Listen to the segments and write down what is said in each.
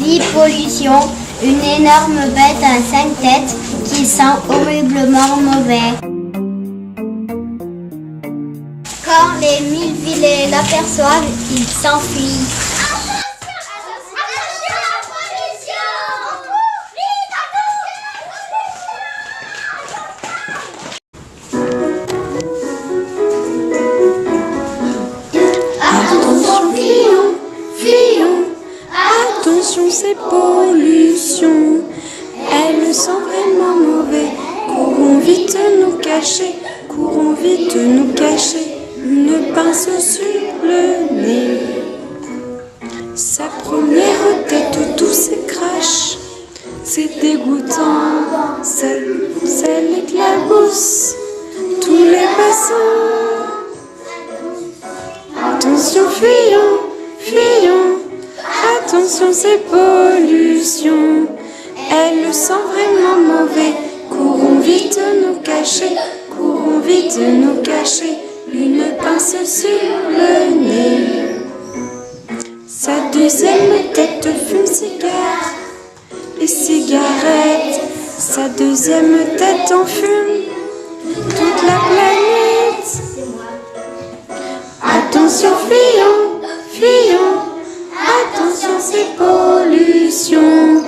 dit pollution, une énorme bête à 5 têtes qui sent horriblement mauvais. Quand les Millevillais l'aperçoivent, ils s'enfuient. Attention, ces pollutions, elles sont vraiment mauvaises. Courons vite nous cacher, courons vite nous cacher, une pince sur le nez. Sa première tête, tout s'écrache, c'est dégoûtant, ça l'éclabousse, tous les bassins. Attention, fuyons, fuyons. Attention, ces pollutions, elles sont vraiment mauvaises. Courons vite nous cacher, courons vite nous cacher, une pince sur le nez. Sa deuxième tête fume cigare et cigarette. Sa deuxième tête en fume toute la planète. Attention, fuyons, fuyons. Attention, ces pollutions,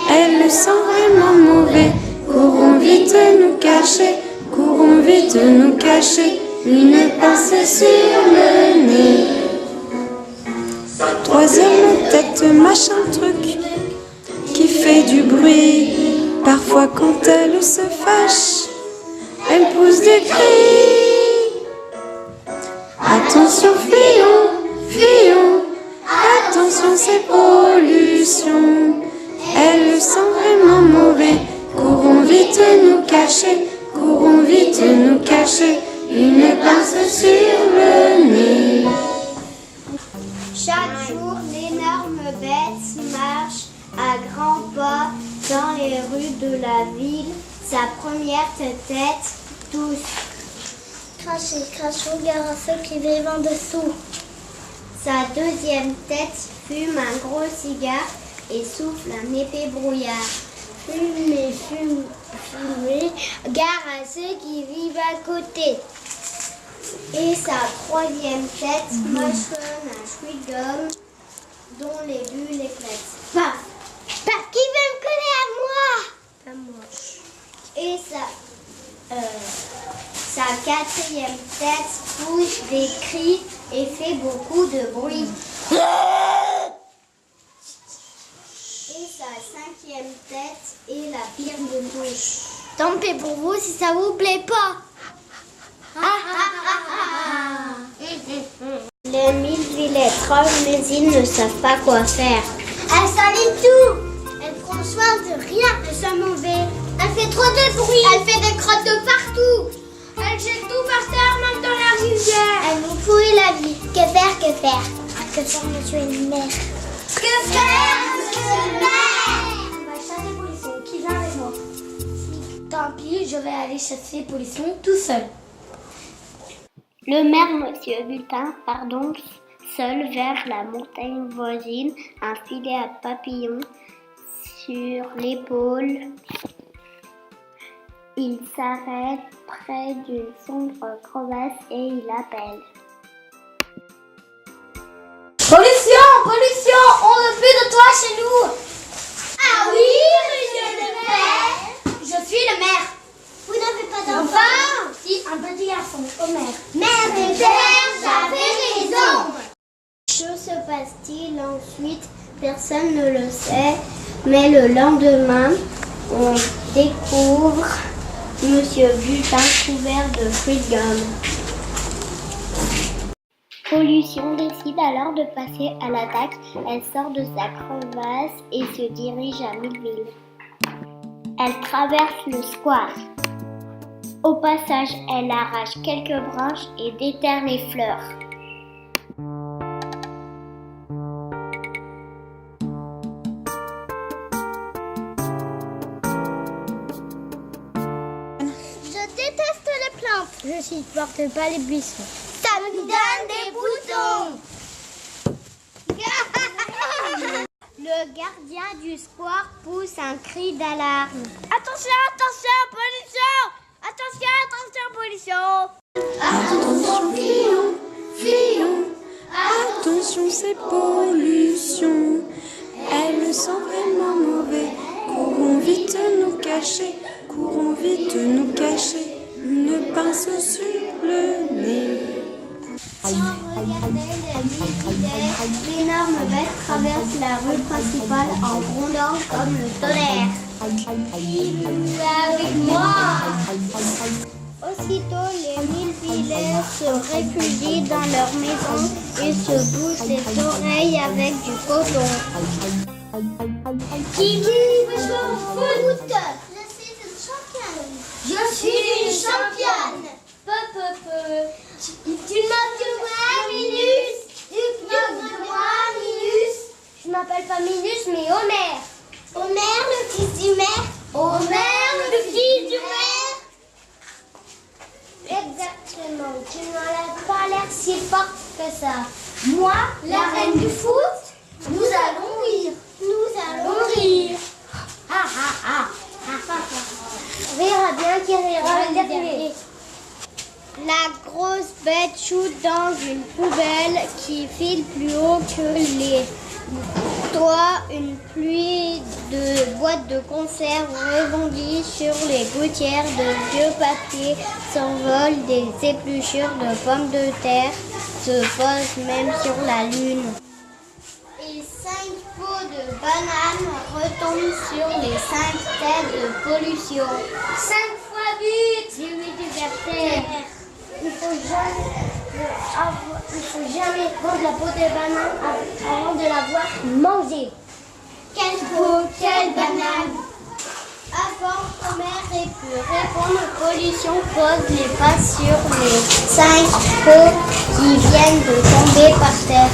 elles sont vraiment mauvaises. Courons vite nous cacher, courons vite nous cacher, une pince sur le nez. Troisième tête, machin truc, qui fait du bruit. Parfois quand elle se fâche, elle pousse des cris. Attention, fuyons, fuyons. Attention, ces pollutions, elles sont vraiment mauvaises. Courons vite nous cacher, courons vite nous cacher, une pince sur le nez. Chaque jour, l'énorme bête marche à grands pas dans les rues de la ville. Sa première tête tousse. Crachez, crachons, gare à ceux qui vivent en dessous. Sa deuxième tête fume un gros cigare et souffle un épais brouillard. Fumez, fumez, gare à ceux qui vivent à côté. Et sa troisième tête mâchonne un chewing-gum dont les bulles éclatent. Paf! Paf! Qui veut me coller à moi? Pas moi. Et sa quatrième tête pousse des cris et fait beaucoup de bruit. Et sa cinquième tête est la pire de tous. Tant pis pour vous si ça vous plaît pas. Les Millevillais trollent, mais ils ne savent pas quoi faire. Elles s'alignent tout. Elles prennent soin de rien. Elles sont mauvais. Elle fait trop de bruit. Elle fait des crottes de partout. Elle jette tout par terre, même dans la rivière. Elle nous pourrit la vie. Que faire, que faire? Que faire, monsieur le maire? Que faire, monsieur le maire? On va chasser Polisson. Qui vient avec moi? Tant pis, je vais aller chasser Polisson tout seul. Le maire, monsieur Bulletin, part donc seul vers la montagne voisine, un filet à papillons sur l'épaule. Il s'arrête près d'une sombre crevasse et il appelle. Pollution, pollution, on ne veut de toi chez nous. Ah oui, monsieur le maire? Je suis le maire. Vous n'avez pas d'enfant? Enfin, si, un petit garçon, au maire. Mère et père, j'avais raison. Que se passe-t-il ensuite? Personne ne le sait, mais le lendemain, on découvre Monsieur Bulletin couvert de fruits de gomme. Pollution décide alors de passer à l'attaque. Elle sort de sa crevasse et se dirige à Milleville. Elle traverse le square. Au passage, elle arrache quelques branches et déterre les fleurs. Je déteste les plantes. Je supporte pas les buissons. Ça me donne des boutons. Le gardien du square pousse un cri d'alarme. Attention, attention, pollution! Attention, attention, pollution! Attention, fuyons, fuyons. Attention, ces pollutions. Elles sont vraiment mauvaises. Courons vite nous cacher. Courons vite nous cacher. Une pince sur le nez. Sans regarder l'énorme bête traverse la rue principale en grondant comme le tonnerre. Il est avec moi. Aussitôt, les 1000 filets se réfugient dans leur maison et se bouchent les oreilles avec du coton. Qui veut jouer au foot? Je suis une championne. Tu m'as de moi, Minus. Je m'appelle pas Minus, mais Homer. Homer, le fils du maire. Homer, le fils du maire. Exactement. Tu n'as pas l'air si fort que ça. Moi, la reine du foot, nous allons rire. Nous allons rire. On verra bien qui rira le dernier. La grosse bête shoot dans une poubelle qui file plus haut que les toits. Une pluie de boîtes de conserve rebondit sur les gouttières de vieux papier, s'envole des épluchures de pommes de terre, se posent même sur la lune. Et 5 pots de bananes retombent sur les 5 têtes de pollution. 5 fois 8, 8 libertés. Il faut jamais prendre la peau de banane avant de l'avoir mangée. Quelle peau, quelle banane! Avant qu'Homer ait pu répondre, pollution pose les pas sur les 5 pots qui viennent de tomber par terre.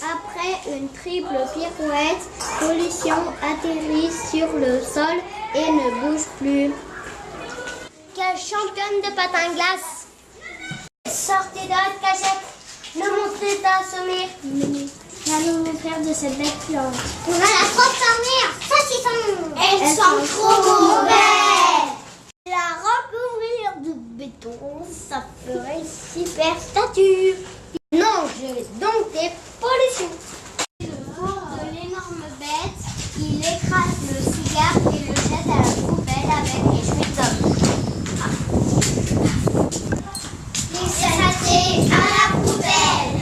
Après une triple pirouette, pollution atterrit sur le sol et ne bouge plus. Quelle championne de patin glace! Sortez de votre cachette, ne montez pas sommeil. Allons nous faire de cette bête plante. On va la transformer en saucisson. Elles sont trop mauvaises. La recouvrir de béton, ça ferait une super statue. Non, je vais dompter pollution. Le tour de l'énorme bête, il écrase le cigare et le jette à la poubelle avec les chewing-gums. Les saletés à la poubelle.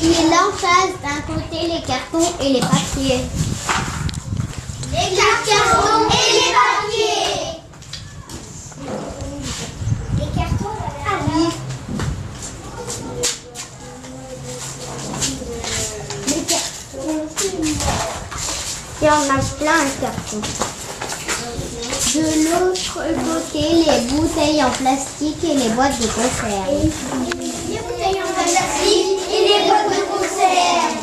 Il entasse d'un côté les cartons et les papiers. Les cartons et les papiers. Les cartons, allez. Les cartons. Il y en a plein de cartons. De l'autre côté, les bouteilles en plastique et les boîtes de conserve. Les bouteilles en plastique et les boîtes de conserve.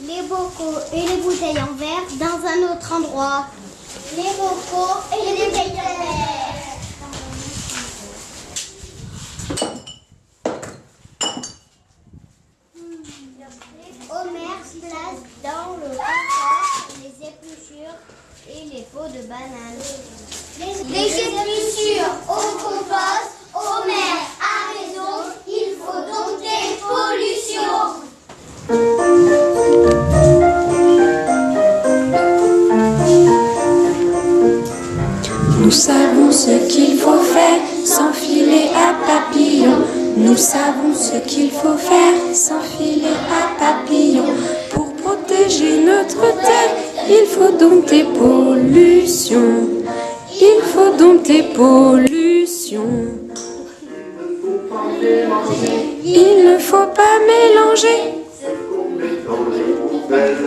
Les bocaux et les bouteilles en verre dans un autre endroit. Les bocaux et les bouteilles en verre. Homer place dans le compost les épluchures et les pots de bananes. Les épluchures au compost, Homer a raison, il faut dompter pollution. Nous savons ce qu'il faut faire, s'enfiler à papillon. Nous savons ce qu'il faut faire, s'enfiler à papillon. Pour protéger notre terre, il faut dompter pollution. Il faut dompter pollution. Il ne faut pas mélanger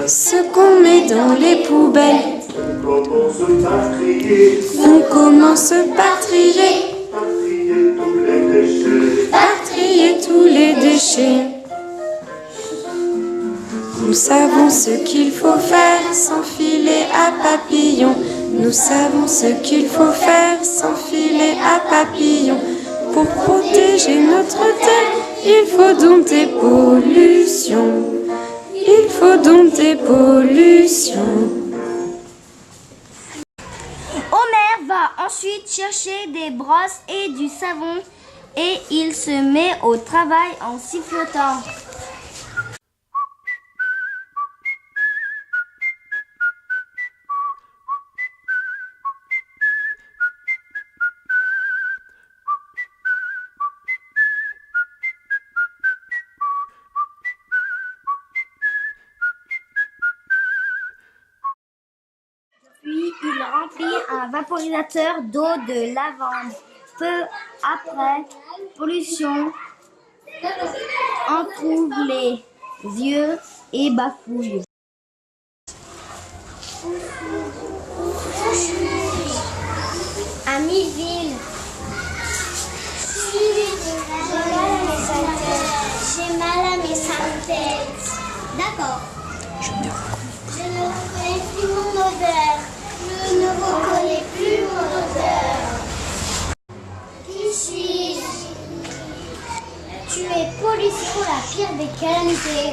ce qu'on met dans les poubelles. commence par trier. On commence par trier. Par trier tous les déchets. Par trier tous les déchets. Nous savons ce qu'il faut faire sans filet à papillon. Nous savons ce qu'il faut faire sans filet à papillon. Pour protéger notre terre, il faut dompter pollution. Il faut dompter pollution. Homer va ensuite chercher des brosses et du savon et il se met au travail en sifflotant. Puis il remplit un vaporisateur d'eau de lavande. Peu après, pollution en trouve les yeux et bafouille. À Miville. J'ai mal à mes synthèses. D'accord. Je ne reconnais plus mon odeur. Je ne reconnais plus mon odeur. Qui suis-je? Tu es pollution, la pire des calamités.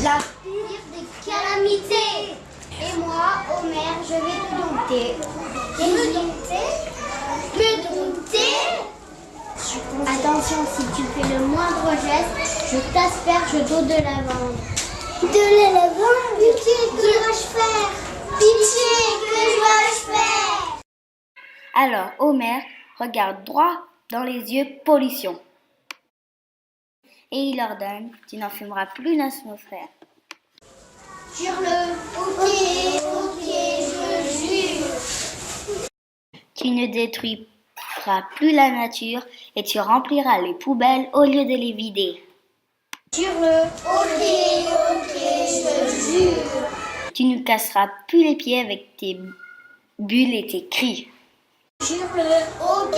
La pire des calamités. Et moi, Homer, je vais te dompter. Et me dompter? Me dompter? Attention, si tu fais le moindre geste, je t'asperge d'eau de lavande. De la lavande? Pitié, que dois-je faire? Pitié, que dois-je faire? Alors Homer regarde droit dans les yeux pollution. Et il ordonne, tu n'en fumeras plus l'atmosphère. Jure-le. Ok, je jure. Tu ne détruiras plus la nature et tu rempliras les poubelles au lieu de les vider. Jure-le. Ok, je jure. Tu ne casseras plus les pieds avec tes bulles et tes cris. Jure-le. Ok,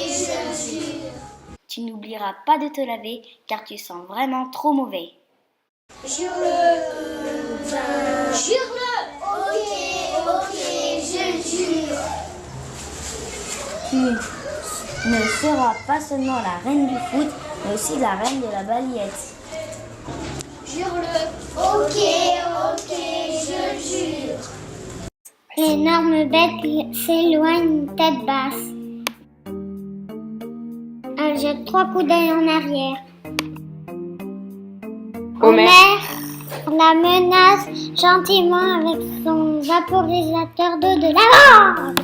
je jure. Tu n'oublieras pas de te laver car tu sens vraiment trop mauvais. Jure-le. Jure-le. Ok, je jure. Tu ne seras pas seulement la reine du foot, mais aussi la reine de la balayette. Jure-le. Ok, je jure. L'énorme bête s'éloigne tête basse. Elle jette 3 coups d'œil en arrière. Homer la menace gentiment avec son vaporisateur d'eau de lavande.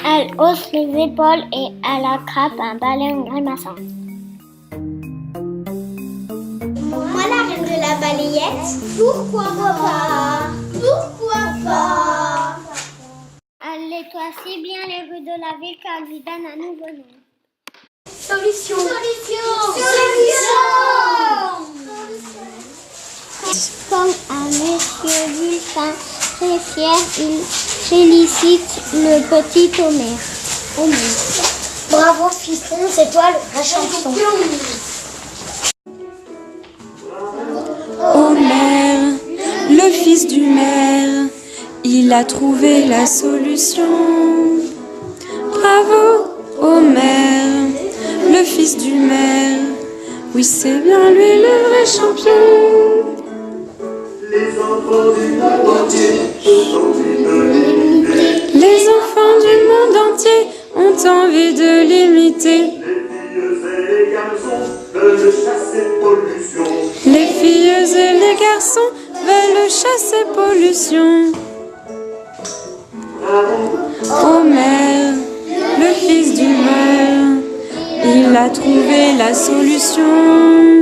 Elle hausse les épaules et elle attrape un ballon grimaçant. Moi, la reine de la balayette? Pourquoi pas? Pourquoi pas? Elle nettoie si bien les rues de la ville qu'elle lui donne un nouveau nom. Solution. Comme un monsieur Vulcain très fier, il félicite le petit Homer. Bravo, fiston, c'est toi le vrai champion. Homer, le fils du maire, il a trouvé la solution. Bravo, Homer, le fils du maire. Oui, c'est bien lui le vrai champion. Les enfants du monde entier ont envie de l'imiter. Les enfants du monde entier ont envie de l'imiter. Les filles et les garçons veulent chasser pollution. Les filles et les garçons veulent chasser pollution. Homer, le fils du maire, il a trouvé la solution.